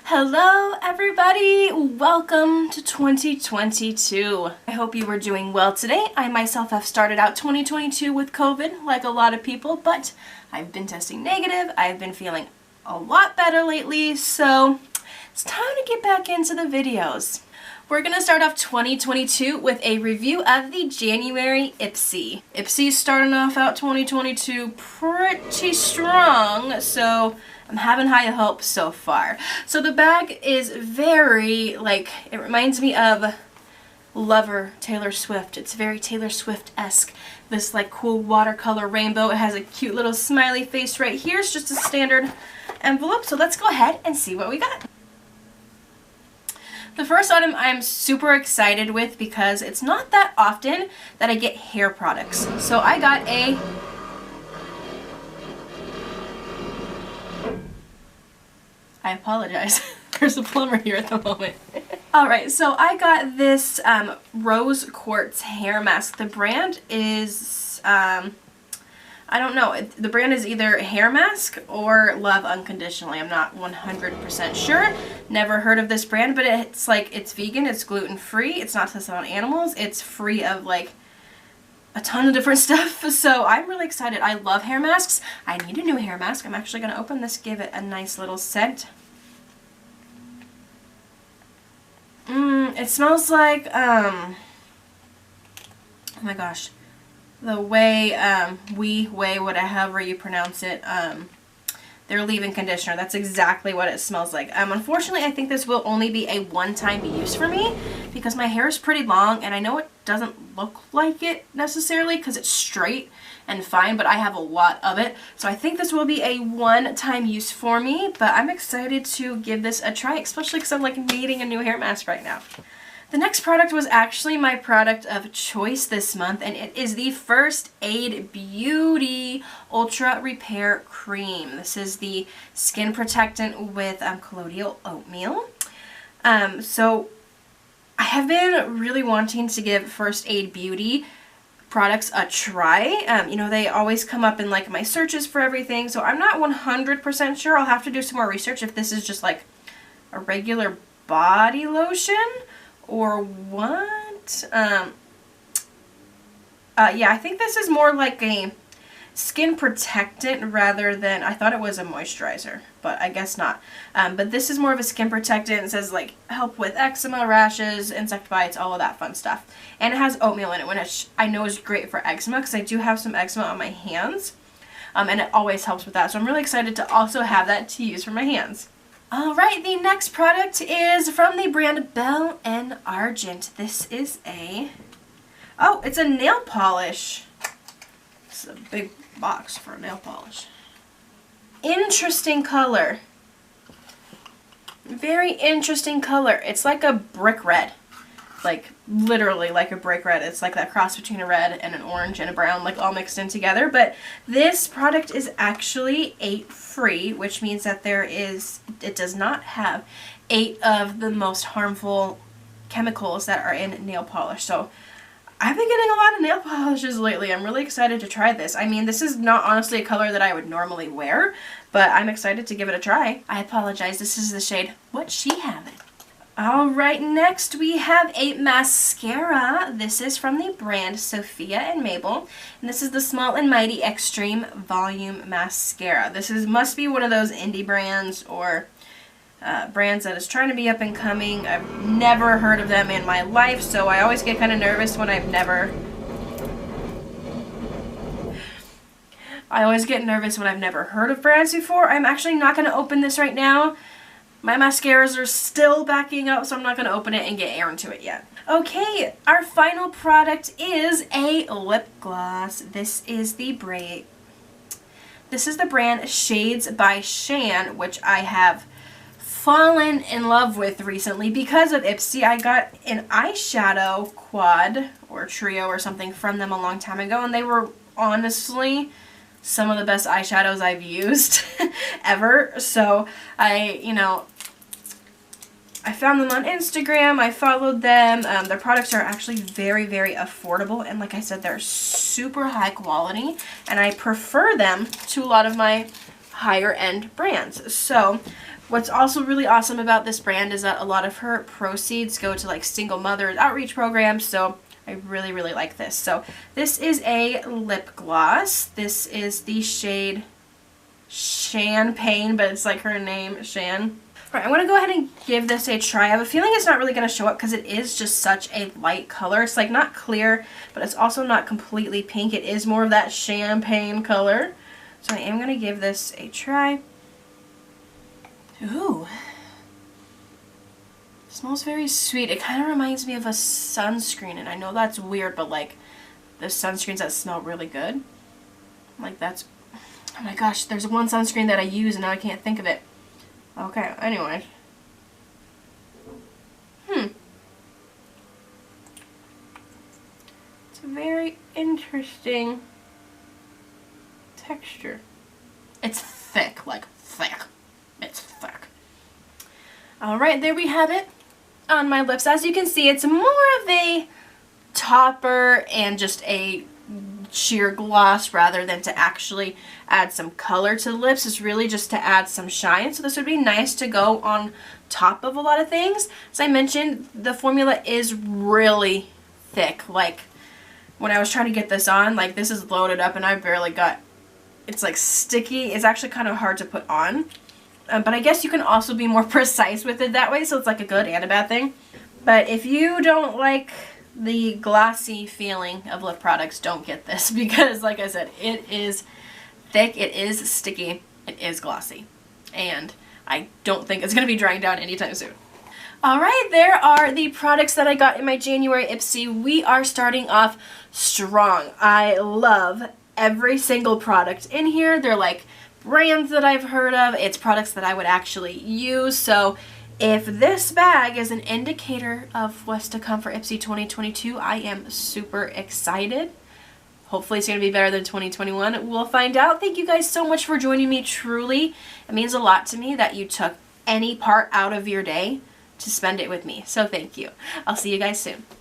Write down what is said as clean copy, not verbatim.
Hello everybody! Welcome to 2022. I hope you were doing well today. I myself have started out 2022 with COVID like a lot of people, but I've been testing negative. I've been feeling a lot better lately, so it's time to get back into the videos. We're going to start off 2022 with a review of the January IPSY. IPSY's starting off out 2022 pretty strong, so I'm having high hopes so far. So the bag is very, it reminds me of Lover, Taylor Swift. It's very Taylor Swift-esque. This cool watercolor rainbow. It has a cute little smiley face right here. It's just a standard envelope. So let's go ahead and see what we got. The first item I'm super excited with because it's not that often that I get hair products. So I got a I apologize. There's a plumber here at the moment. Alright, so I got this Rose Quartz hair mask. The brand is, I don't know. The brand is either Hair Mask or Love Unconditionally. I'm not 100% sure. Never heard of this brand, but it's it's vegan, it's gluten-free, it's not tested on animals, it's free of a ton of different stuff, so I'm really excited. I love hair masks. I need a new hair mask. I'm actually going to open this, give it a nice little scent. It smells like, oh my gosh, the way, however you pronounce it, their leave-in conditioner. That's exactly what it smells like. Unfortunately, I think this will only be a one-time use for me because my hair is pretty long, and I know it doesn't look like it necessarily because it's straight and fine, but I have a lot of it. So I think this will be a one-time use for me, but I'm excited to give this a try, especially because I'm needing a new hair mask right now. The next product was actually my product of choice this month, and it is the First Aid Beauty Ultra Repair Cream. This is the skin protectant with colloidal oatmeal. So I have been really wanting to give First Aid Beauty products a try. You know, they always come up in my searches for everything, so I'm not 100% sure. I'll have to do some more research if this is just a regular body lotion or what. Yeah, I think this is more like a skin protectant rather than, I thought it was a moisturizer, but I guess not. But this is more of a skin protectant. It says help with eczema, rashes, insect bites, all of that fun stuff. And it has oatmeal in it, which I know is great for eczema because I do have some eczema on my hands. And it always helps with that. So I'm really excited to also have that to use for my hands. Alright, the next product is from the brand Belle and Argent. This is it's a nail polish. This is a big box for a nail polish. Interesting color. Very interesting color. It's like a brick red. Literally like a brick red. It's like that cross between a red and an orange and a brown, all mixed in together. But this product is actually 8 free, which means that it does not have 8 of the most harmful chemicals that are in nail polish. So I've been getting a lot of nail polishes lately. I'm really excited to try this. I mean, this is not honestly a color that I would normally wear, but I'm excited to give it a try. I apologize. This is the shade What She Having. Alright, next we have a mascara. This is from the brand Sophia and Mabel, and this is the Small and Mighty Extreme Volume Mascara. This must be one of those indie brands or brands that is trying to be up and coming. I've never heard of them in my life, so I always get kind of nervous when I always get nervous when I've never heard of brands before. I'm actually not going to open this right now. My mascaras are still backing up, so I'm not going to open it and get air into it yet. Okay, our final product is a lip gloss. This is the brand Shades by Shan, which I have fallen in love with recently because of IPSY. I got an eyeshadow quad or trio or something from them a long time ago, and they were honestly some of the best eyeshadows I've used ever. So I found them on Instagram, I followed them. Their products are actually very, very affordable, and like I said, they're super high quality, and I prefer them to a lot of my higher end brands. So what's also really awesome about this brand is that a lot of her proceeds go to like single mothers outreach programs. So I really, really like this. So this is a lip gloss. This is the shade Champagne, but it's like her name, Shan. Alright, I'm going to go ahead and give this a try. I have a feeling it's not really going to show up because it is just such a light color. It's like not clear, but it's also not completely pink. It is more of that champagne color. So I am going to give this a try. Ooh. It smells very sweet. It kind of reminds me of a sunscreen, and I know that's weird, but like the sunscreens that smell really good. Like that's, oh my gosh, there's one sunscreen that I use and now I can't think of it. Okay, anyways. It's a very interesting texture. It's thick, like thick. It's thick. Alright, there we have it on my lips. As you can see, it's more of a topper and just a sheer gloss rather than to actually add some color to the lips. It's really just to add some shine. So this would be nice to go on top of a lot of things. As I mentioned, the formula is really thick. Like when I was trying to get this on, like this is loaded up and I barely got, it's like sticky. It's actually kind of hard to put on. But I guess you can also be more precise with it that way. So it's like a good and a bad thing. But if you don't like the glossy feeling of lip products, don't get this, because like I said, it is thick, it is sticky, it is glossy, and I don't think it's going to be drying down anytime soon. Alright, there are the products that I got in my January IPSY. We are starting off strong. I love every single product in here. They're like brands that I've heard of. It's products that I would actually use. So if this bag is an indicator of what's to come for IPSY 2022, I am super excited. Hopefully it's going to be better than 2021. We'll find out. Thank you guys so much for joining me. Truly, it means a lot to me that you took any part out of your day to spend it with me. So thank you. I'll see you guys soon.